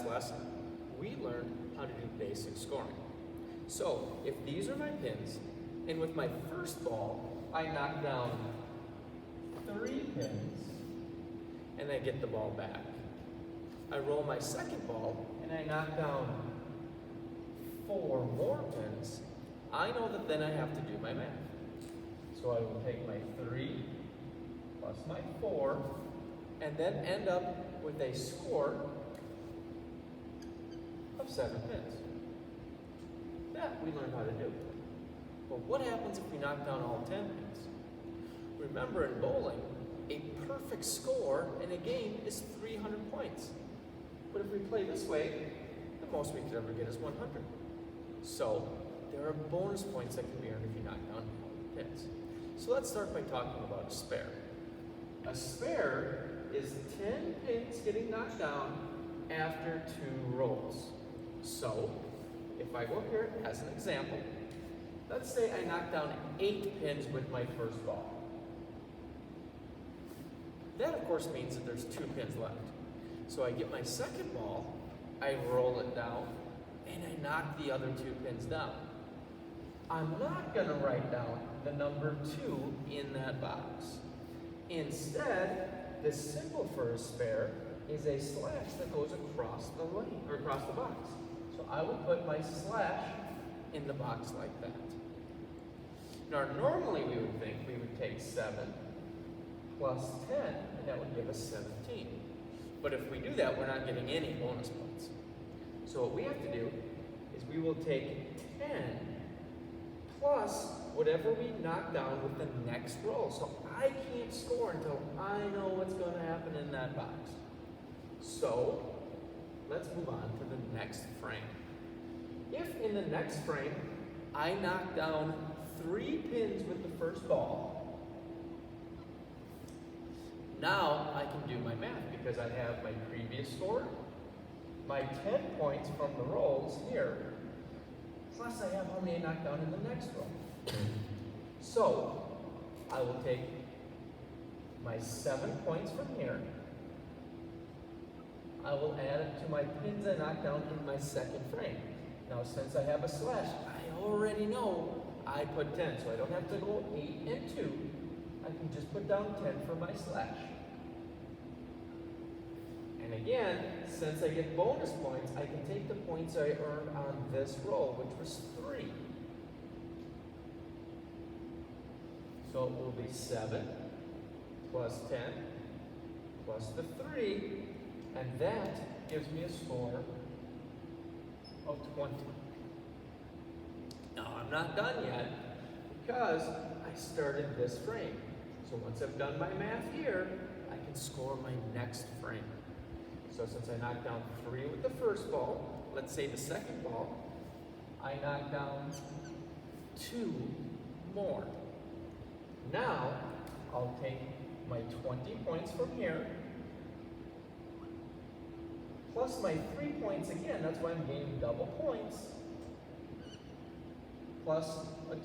last lesson, we learned how to do basic scoring. So if these are my pins, and with my first ball, I knock down 3 pins, and I get the ball back. I roll my second ball, and I knock down 4 more pins. I know that then I have to do my math. So I will take my 3 plus my 4, and then end up with a score of 7 pins. That we learned how to do. But what happens if we knock down all 10 pins? Remember, in bowling, a perfect score in a game is 300 points. But if we play this way, the most we could ever get is 100. So there are bonus points that can be earned if you knock down all the pins. So let's start by talking about a spare. A spare is 10 pins getting knocked down after 2 rolls. So if I go here as an example, let's say I knock down 8 pins with my first ball. That of course means that there's 2 pins left. So I get my second ball, I roll it down, and I knock the other 2 pins down. I'm not going to write down the number 2 in that box. Instead, the symbol for a spare is a slash that goes across the lane, or across the box. So I would put my slash in the box like that. Now normally we would think we would take 7 plus 10, and that would give us 17. But if we do that, we're not getting any bonus points. So what we have to do is we will take 10 plus whatever we knock down with the next roll. So I can't score until I know what's going to happen in that box. So let's move on to the next frame. If in the next frame I knock down 3 pins with the first ball, now I can do my math because I have my previous score, my 10 points from the rolls here, plus I have how many I knocked down in the next roll. So I will take my 7 points from here, I will add it to my pins I knocked down in my second frame. Now since I have a slash, I already know I put 10, so I don't have to go 8 and 2. I can just put down 10 for my slash. And again, since I get bonus points, I can take the points I earned on this roll, which was 3. So it will be 7 plus 10 plus the 3, and that gives me a score of 20. Now I'm not done yet because I started this frame. So once I've done my math here, I can score my next frame. So since I knocked down 3 with the first ball, let's say the second ball, I knocked down 2 more. Now I'll take my 20 points from here, plus my 3 points again, that's why I'm gaining double points, plus a 2,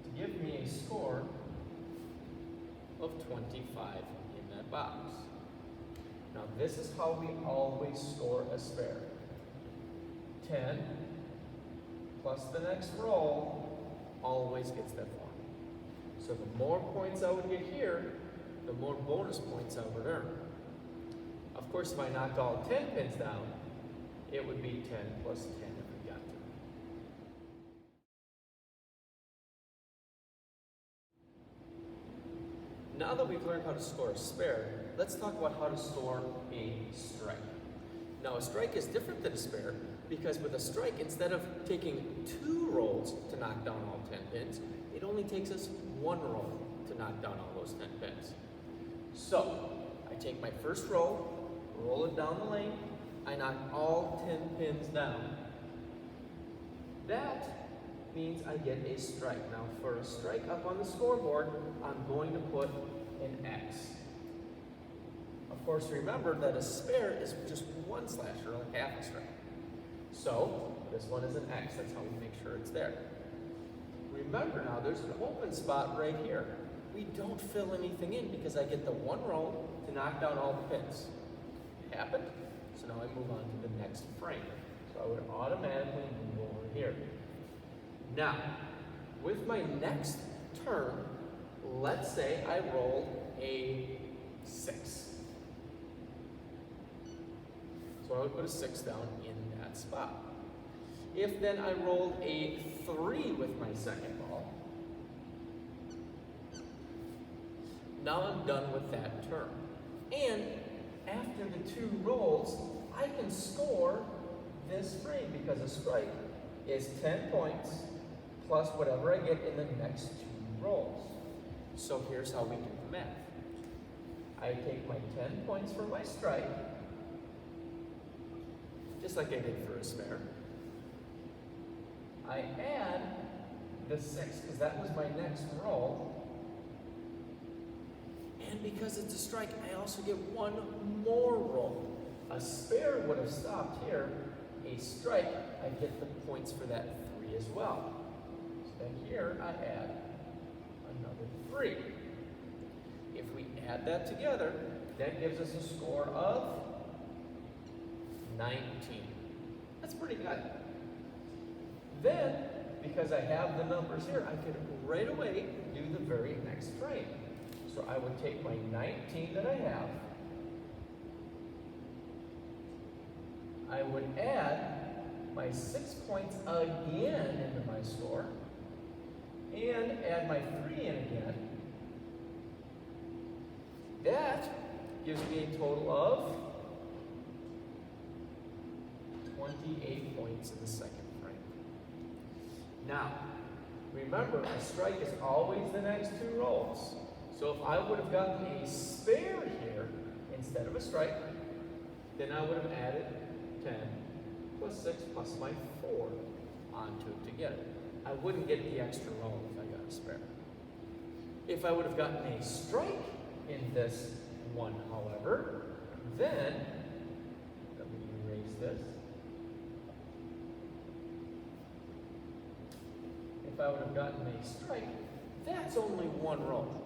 to give me a score of 25 in that box. Now this is how we always score a spare. 10 plus the next roll always gets that one. So the more points I would get here, the more bonus points I would earn. Of course, if I knocked all 10 pins down, it would be 10 plus 10 if we got to. Now that we've learned how to score a spare, let's talk about how to score a strike. Now a strike is different than a spare because with a strike, instead of taking 2 rolls to knock down all 10 pins, it only takes us 1 roll to knock down all those 10 pins. So I take my first roll, roll it down the lane, I knock all 10 pins down. That means I get a strike. Now for a strike up on the scoreboard, I'm going to put an X. Of course, remember that a spare is just 1 slash, or like half a strike. So this one is an X, that's how we make sure it's there. Remember now, there's an open spot right here. We don't fill anything in because I get the 1 roll to knock down all the pins. happened. So now I move on to the next frame. So I would automatically move over here. Now, with my next turn, let's say I rolled a 6. So I would put a 6 down in that spot. If then I rolled a 3 with my second ball, now I'm done with that turn. And after the 2 rolls, I can score this frame because a strike is 10 points plus whatever I get in the next 2 rolls. So here's how we do the math. I take my 10 points for my strike, just like I did for a spare. I add the 6, because that was my next roll. And because it's a strike, I also get 1 more roll. A spare would have stopped here. A strike, I get the points for that 3 as well. So then here I add another 3. If we add that together, that gives us a score of 19. That's pretty good. Then, because I have the numbers here, I could right away do the very next frame. So I would take my 19 that I have, I would add my 6 points again into my score, and add my 3 in again. That gives me a total of 28 points in the second frame. Now, remember, a strike is always the next 2 rolls. So if I would have gotten a spare here instead of a strike, then I would have added 10 plus 6 plus my 4 onto it to get it. I wouldn't get the extra roll if I got a spare. If I would have gotten a strike in this one, however, then, let me erase this. If I would have gotten a strike, that's only 1 roll.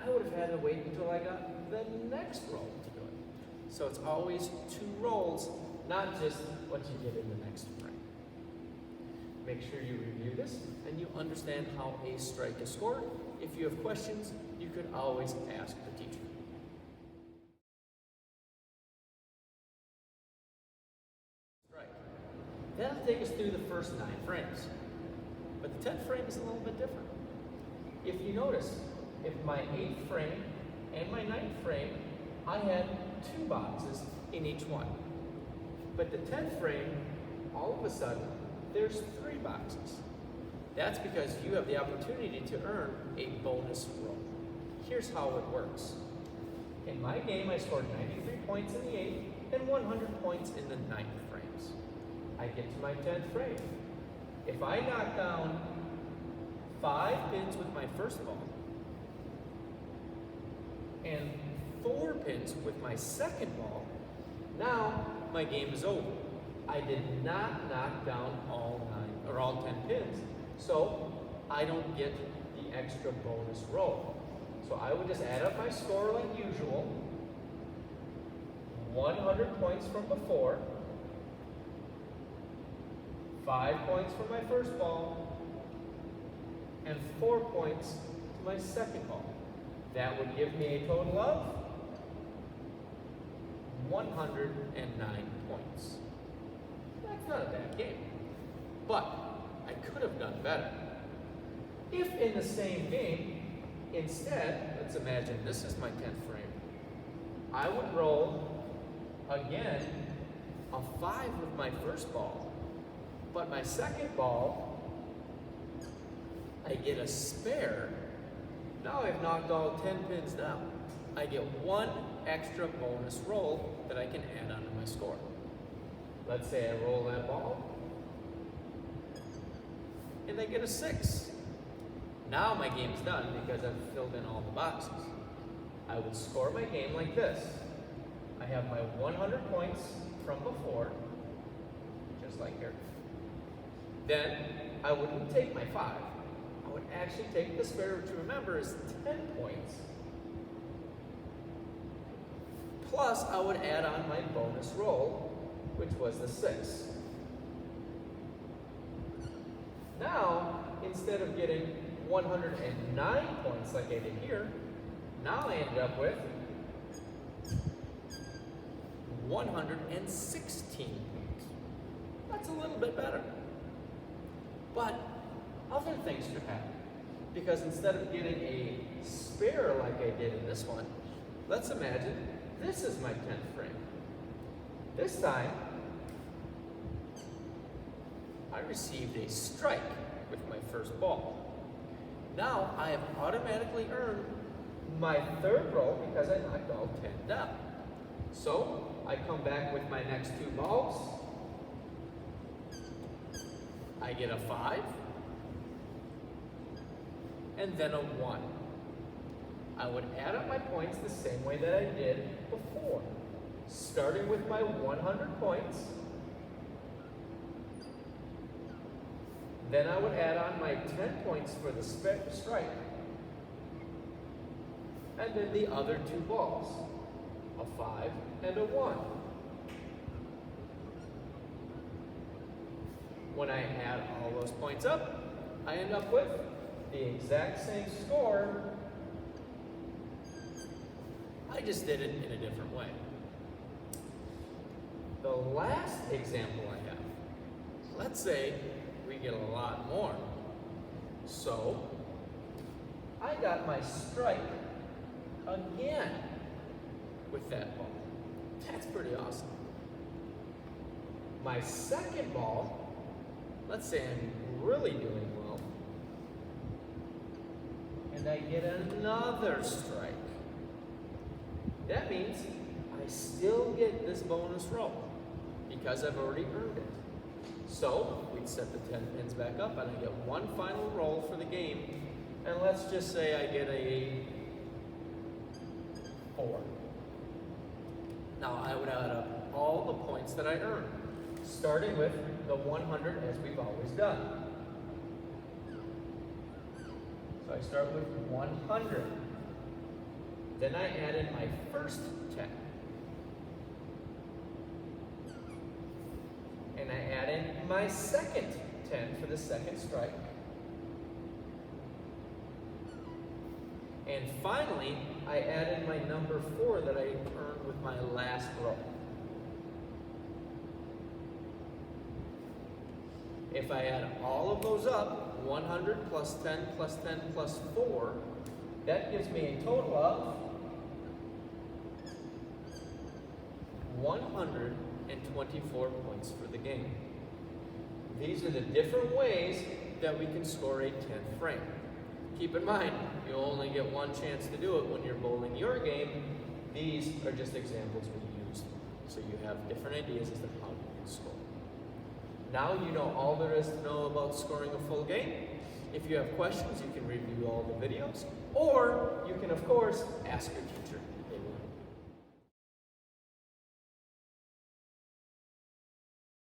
I would have had to wait until I got the next roll to do it. So it's always 2 rolls, not just what you get in the next frame. Make sure you review this and you understand how a strike is scored. If you have questions, you could always ask the teacher. Strike. That'll take us through the first 9 frames. But the 10th frame is a little bit different. If you notice, if my 8th frame and my 9th frame, I had 2 boxes in each one. But the 10th frame, all of a sudden, there's 3 boxes. That's because you have the opportunity to earn a bonus roll. Here's how it works. In my game, I scored 93 points in the 8th and 100 points in the 9th frames. I get to my 10th frame. If I knock down 5 pins with my first ball and 4 pins with my second ball, now my game is over. I did not knock down all 10 pins, so I don't get the extra bonus roll. So I would just add up my score like usual, 100 points from before, 5 points for my first ball, and 4 points to my second ball. That would give me a total of 109 points. That's not a bad game. But I could have done better. If in the same game, instead, let's imagine this is my 10th frame, I would roll again a 5 with my first ball, but my second ball, I get a spare. Now I've knocked all 10 pins down. I get 1 extra bonus roll that I can add onto my score. Let's say I roll that ball, and I get a 6. Now my game's done because I've filled in all the boxes. I would score my game like this. I have my 100 points from before, just like here. Then I wouldn't take my 5. I would actually take the spare, which remember is 10 points, Plus, I would add on my bonus roll, which was the 6. Now, instead of getting 109 points like I did here, now I ended up with 116 points. That's a little bit better. But other things could happen. Because instead of getting a spare like I did in this one, let's imagine this is my 10th frame. This time, I received a strike with my first ball. Now I have automatically earned my 3rd roll because I knocked all 10 down. So I come back with my next 2 balls. I get a 5 and then a 1. I would add up my points the same way that I did before, starting with my 100 points. Then I would add on my 10 points for the strike, and then the other 2 balls, a 5 and a 1. When I add all those points up, I end up with the exact same score. I just did it in a different way. The last example I have, let's say we get a lot more. So, I got my strike again with that ball. That's pretty awesome. My second ball, let's say I'm really doing well, and I get another strike. That means I still get this bonus roll because I've already earned it. So we'd set the 10 pins back up and I get one final roll for the game. And let's just say I get a 4. Now I would add up all the points that I earned, starting with the 100 as we've always done. So I start with 100. Then I add in my first 10. And I add in my second 10 for the second strike. And finally, I add in my number 4 that I earned with my last roll. If I add all of those up, 100 plus 10 plus 10 plus 4, that gives me a total of 124 points for the game. These are the different ways that we can score a 10th frame. Keep in mind, you only get one chance to do it when you're bowling your game. These are just examples we used, so you have different ideas as to how you can score. Now you know all there is to know about scoring a full game. If you have questions, you can review all the videos, or you can, of course, ask your teacher.